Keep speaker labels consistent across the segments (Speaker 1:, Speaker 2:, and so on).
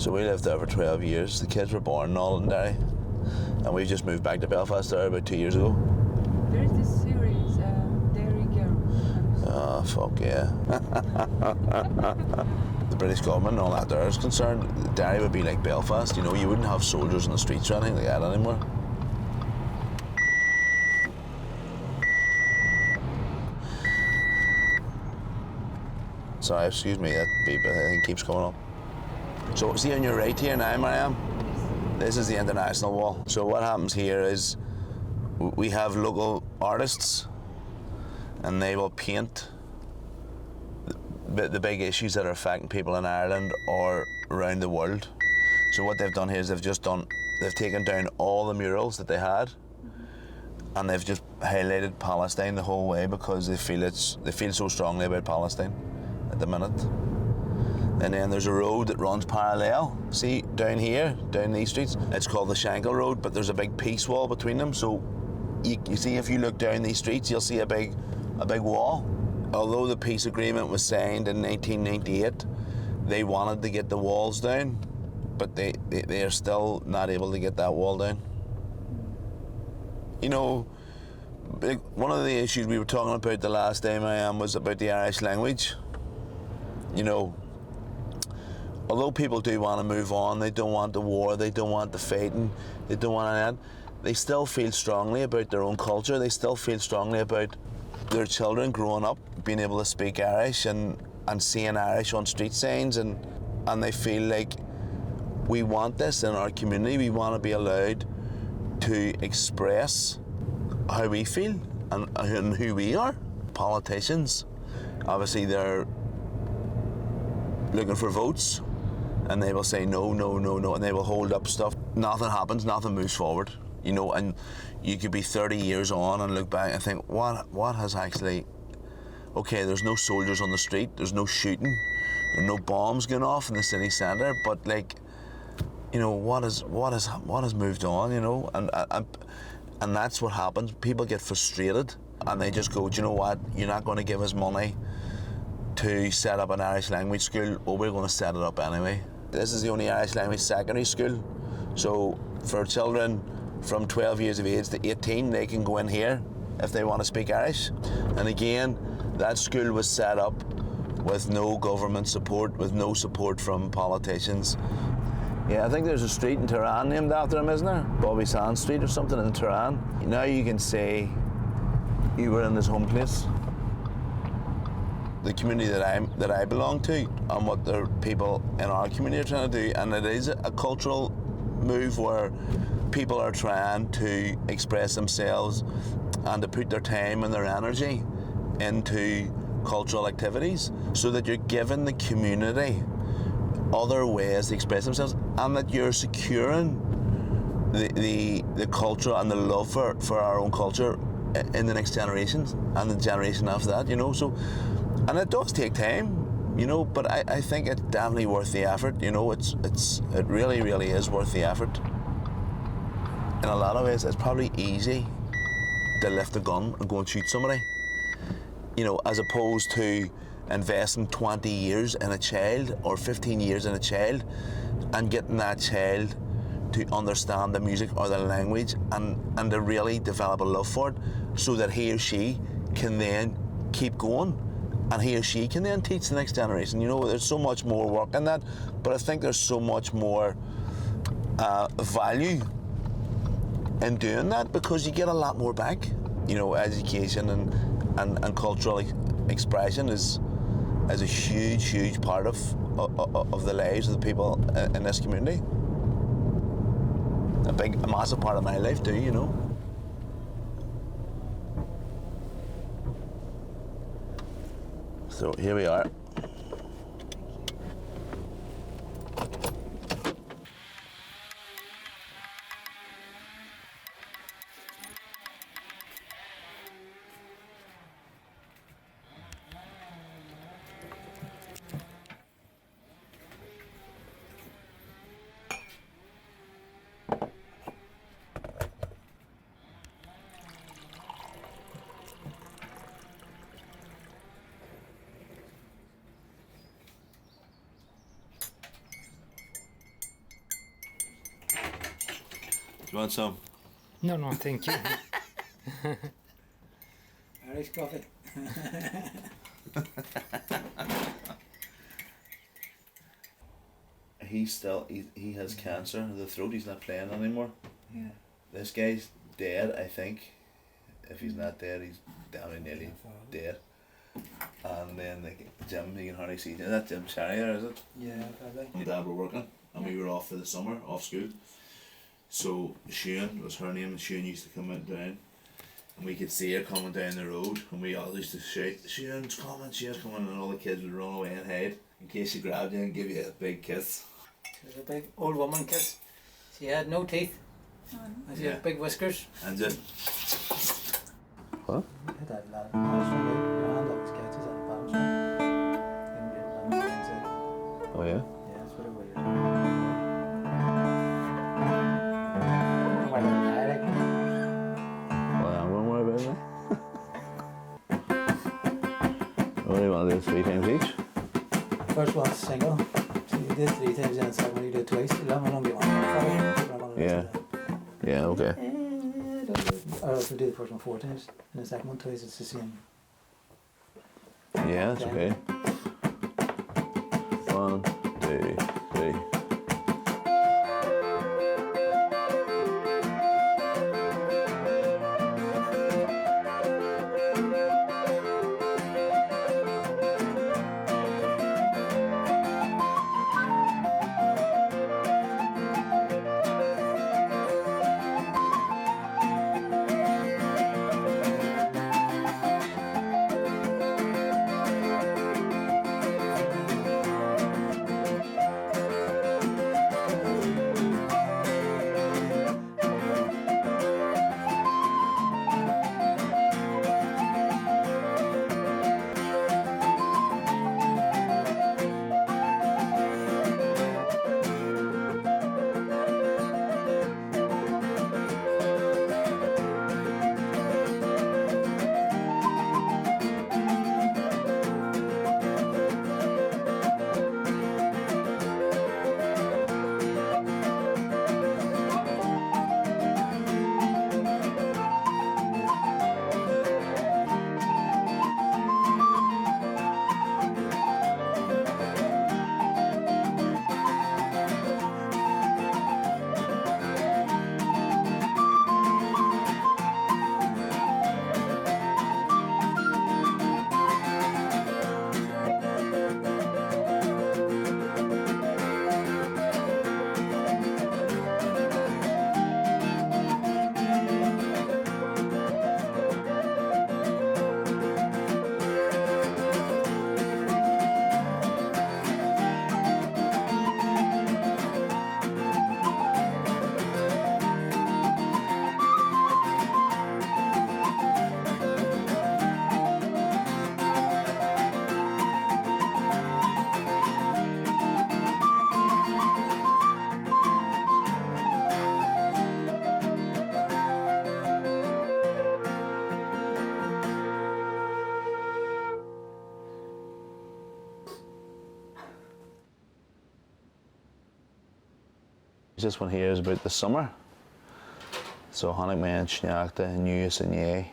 Speaker 1: So we lived there for 12 years. The kids were born and all in Derry. And we just moved back to Belfast there about 2 years ago.
Speaker 2: There is this series, Derry Girls.
Speaker 1: Oh, fuck yeah. The British government and all that there is concerned, Derry would be like Belfast, you know, you wouldn't have soldiers on the streets or anything like that anymore. Sorry, excuse me, that beep I think keeps coming up. So see on your right here now, Maryam, this is the international wall. So what happens here is we have local artists and they will paint the big issues that are affecting people in Ireland or around the world. So what they've done here is they've taken down all the murals that they had and they've just highlighted Palestine the whole way because they feel so strongly about Palestine at the minute. And then there's a road that runs parallel, see, down here, down these streets. It's called the Shankill Road, but there's a big peace wall between them. So you see, if you look down these streets, you'll see a big wall. Although the peace agreement was signed in 1998, they wanted to get the walls down, but they are still not able to get that wall down. You know, one of the issues we were talking about the last time was about the Irish language. You know, although people do want to move on, they don't want the war, they don't want the fighting, they don't want any of that, they still feel strongly about their own culture, they still feel strongly about their children growing up, being able to speak Irish and seeing Irish on street signs, and they feel like we want this in our community, we want to be allowed to express how we feel and who we are. Politicians, obviously they're looking for votes, and they will say no, no, no, no, and they will hold up stuff. Nothing happens, nothing moves forward, you know, and you could be 30 years on and look back and think, what has actually, okay, there's no soldiers on the street, there's no shooting, there's no bombs going off in the city centre, but like, you know, what has moved on, you know, and that's what happens. People get frustrated and they just go, do you know what, you're not going to give us money to set up an Irish language school, well, we're going to set it up anyway. This is the only Irish language secondary school, so for children from 12 years of age to 18, they can go in here if they want to speak Irish. And again, that school was set up with no government support, with no support from politicians. Yeah, I think there's a street in Tirana named after him, isn't there? Bobby Sands Street or something in Tirana. Now you can say you were in his home place. The community that I belong to and what the people in our community are trying to do, and it is a cultural move where people are trying to express themselves and to put their time and their energy into cultural activities so that you're giving the community other ways to express themselves and that you're securing the culture and the love for our own culture in the next generations and the generation after that, you know. So, and it does take time, you know, but I think it's definitely worth the effort, you know. It really, really is worth the effort. In a lot of ways, it's probably easy to lift a gun and go and shoot somebody, you know, as opposed to investing 20 years in a child or 15 years in a child and getting that child to understand the music or the language and to really develop a love for it so that he or she can then keep going and he or she can then teach the next generation. You know, there's so much more work in that, but I think there's so much more value in doing that because you get a lot more back. You know, education and cultural expression is a huge part of the lives of the people in this community. A massive part of my life too, you know. So here we are. you want some?
Speaker 3: No, thank you.
Speaker 4: Irish coffee.
Speaker 1: He has cancer in the throat. He's not playing anymore.
Speaker 2: Yeah.
Speaker 1: This guy's dead, I think. If he's not dead, he's down and nearly dead. And then Jim, you can hardly see. Is that Jim Sherry there, is it?
Speaker 4: Yeah, probably.
Speaker 1: My dad were working, and we were off for the summer, off school. So Shane was her name, and Shane used to come out down, and we could see her coming down the road, and we all used to shout, Shane's coming, and all the kids would run away and hide in case she grabbed you and give you a big kiss.
Speaker 4: She was a big old woman kiss. She had no teeth. And she had big whiskers.
Speaker 1: And just... What?
Speaker 4: Had that lad. Grand always catches that balance one.
Speaker 1: Oh yeah?
Speaker 4: Yeah, that's what it was. Well,
Speaker 1: I'm going to worry about it. What do you want to do, 3 times each?
Speaker 4: first one's single. So you did 3 times and the second one you did twice. The long one only one.
Speaker 1: Yeah. Yeah, okay.
Speaker 4: Or if we do the first one 4 times and the second one twice, it's the same.
Speaker 1: Yeah, that's okay. 1, 2, 3. This one here is about the summer. So Hannick man Shneachta Nuas and Ye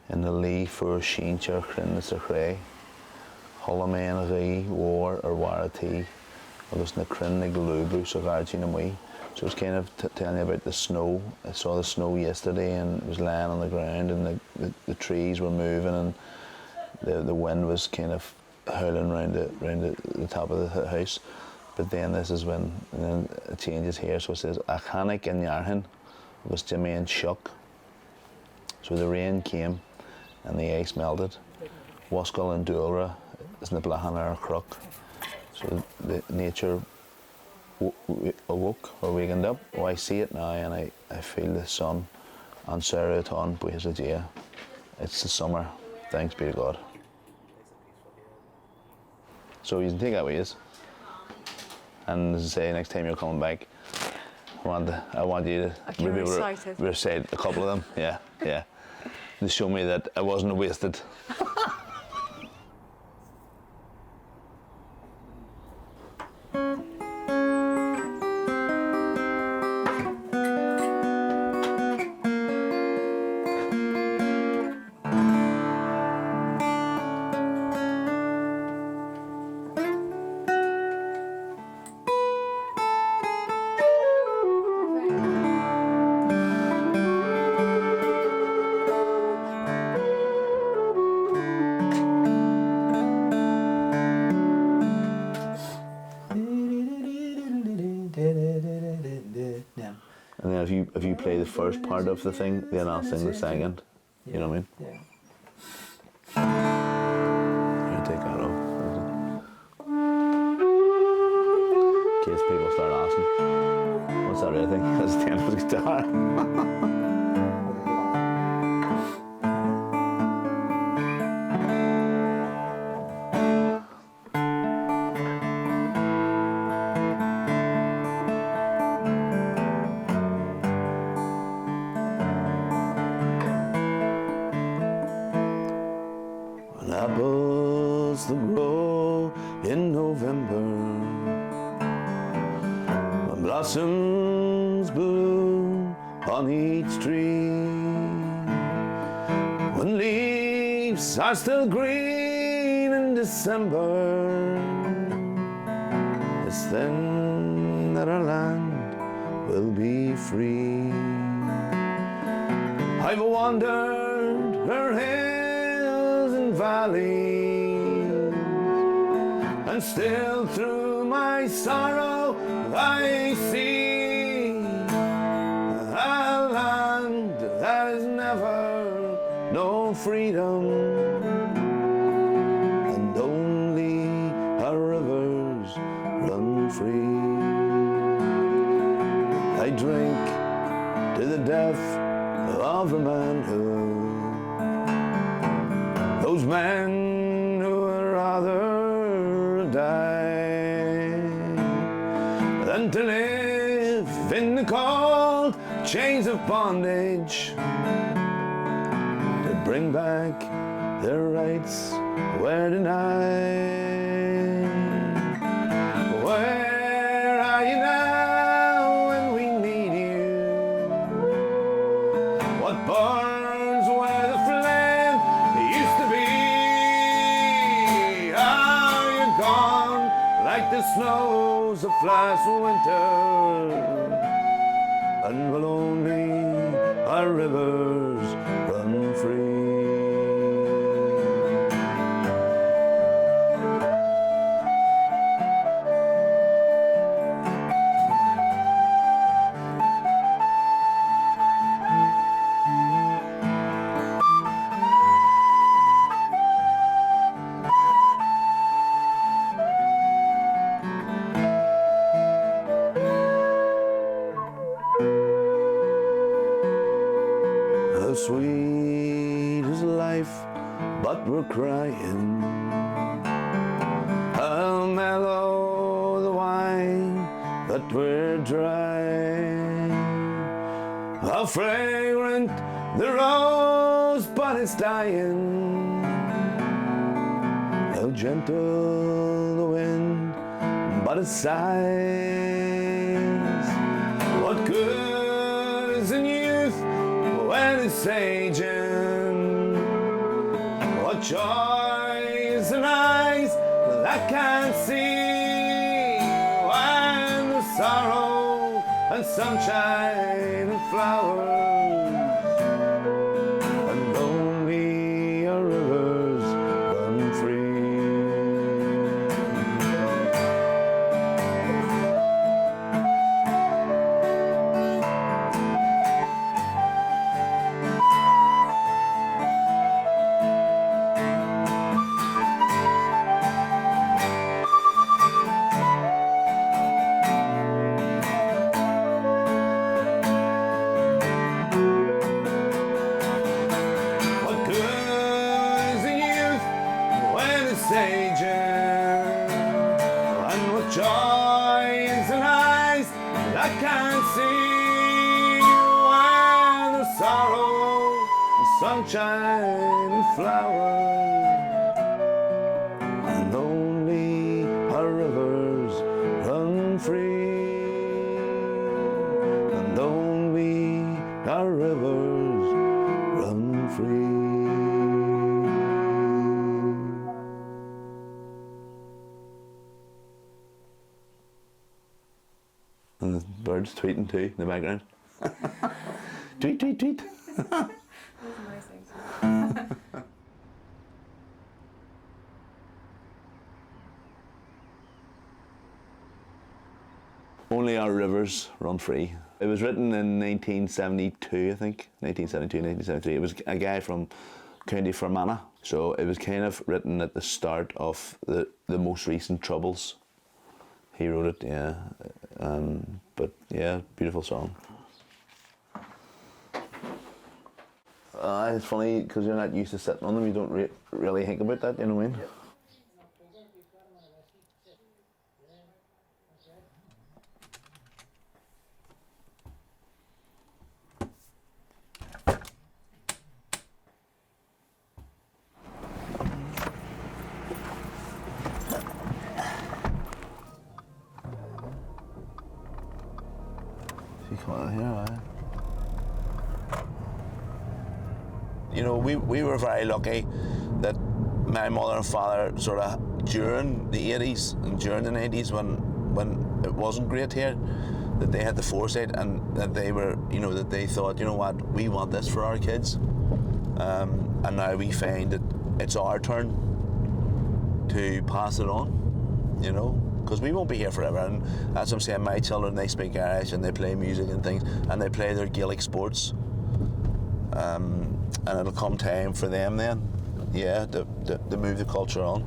Speaker 1: in the Lee for Sheencher Crinnis a Cray. Holoman Ri War or Warati. Agus na Crinnig Lubru so Gargin and we. So it's kind of telling you about the snow. I saw the snow yesterday and it was lying on the ground and the trees were moving and the wind was kind of howling around the top of the house. But then this is when it changes here. So it says Achanik and Yarhin was Jimmy and Shuck. So the rain came and the ice melted. Waskell and Dulra is na Blahanar Crook. So the nature awoke or wakened up. Oh, I see it now and I feel the sun on Sarah-ton Buhisajia. It's the summer. Thanks be to God. So you can take that with you. And as I say, next time you're coming back, I want you to maybe recite a couple of them. Yeah. To show me that I wasn't wasted. you play the first part of the thing, then I'll sing the second. You know what I mean?
Speaker 4: Yeah.
Speaker 1: Here, take that off. In case people start asking, what's that really thing? That's the end of the guitar. Apples that grow in November, when blossoms bloom on each tree, when leaves are still green in December, it's then that our land will be free. I've wandered her hills and valleys, and still through my sorrow I see a land that is never known freedom, and only our rivers run free. I drink to the death of a manhood, those men who would rather die than to live in the cold chains of bondage, to bring back their rights were denied. Where are you now when we need you? What burns where the flame used to be? Are you gone like the snows of last winter? And will only our rivers run free? How sweet is life, but we're crying. How mellow the wine, but we're dry. How fragrant the rose, but it's dying. How gentle the wind, but it sighs. What good is in youth when it's aging? What joy is in eyes that can't see, when the sorrow and sunshine and flowers and only our rivers run free? Sunshine and flowers, and only our rivers run free, and only our rivers run free. And the birds tweeting too in the background. Tweet, tweet, tweet. Only our rivers run free. It was written in 1972, I think. 1972, 1973. It was a guy from County Fermanagh. So it was kind of written at the start of the most recent Troubles. He wrote it, yeah. But yeah, beautiful song. It's funny because you're not used to sitting on them. You don't really think about that. You know what I mean? Come on here, You know, we were very lucky that my mother and father sort of during the 80s and during the 90s when it wasn't great here, that they had the foresight and that they were, you know, that they thought, you know what, we want this for our kids. And now we find that it's our turn to pass it on, you know. Because we won't be here forever, and as I'm saying, my children, they speak Irish and they play music and things, and they play their Gaelic sports, and it'll come time for them then, yeah, to move the culture on.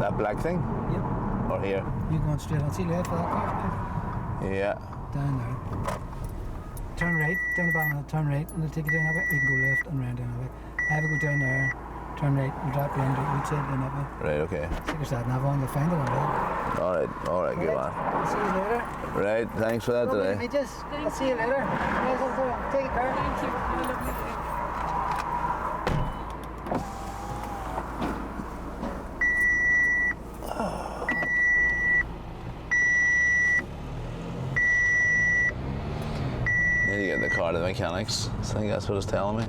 Speaker 1: That black thing?
Speaker 5: Yep.
Speaker 1: Or here?
Speaker 5: You're going straight on. See left for that car?
Speaker 1: Yeah.
Speaker 5: Down there. Turn right, down the bottom, turn right, and they'll take you down that way. You can go left and round down that way. Have a go down there. Turn right, we'll drop you into each side and that way.
Speaker 1: Right, okay.
Speaker 5: Stick your sat nav on, you'll find it on there.
Speaker 1: Alright, good man.
Speaker 5: See you later.
Speaker 1: Right, thanks for that today.
Speaker 5: I'll see you later. Take care.
Speaker 2: Thank you. Have a lovely day.
Speaker 1: Need to get the car to the mechanics. I think that's what it's telling me.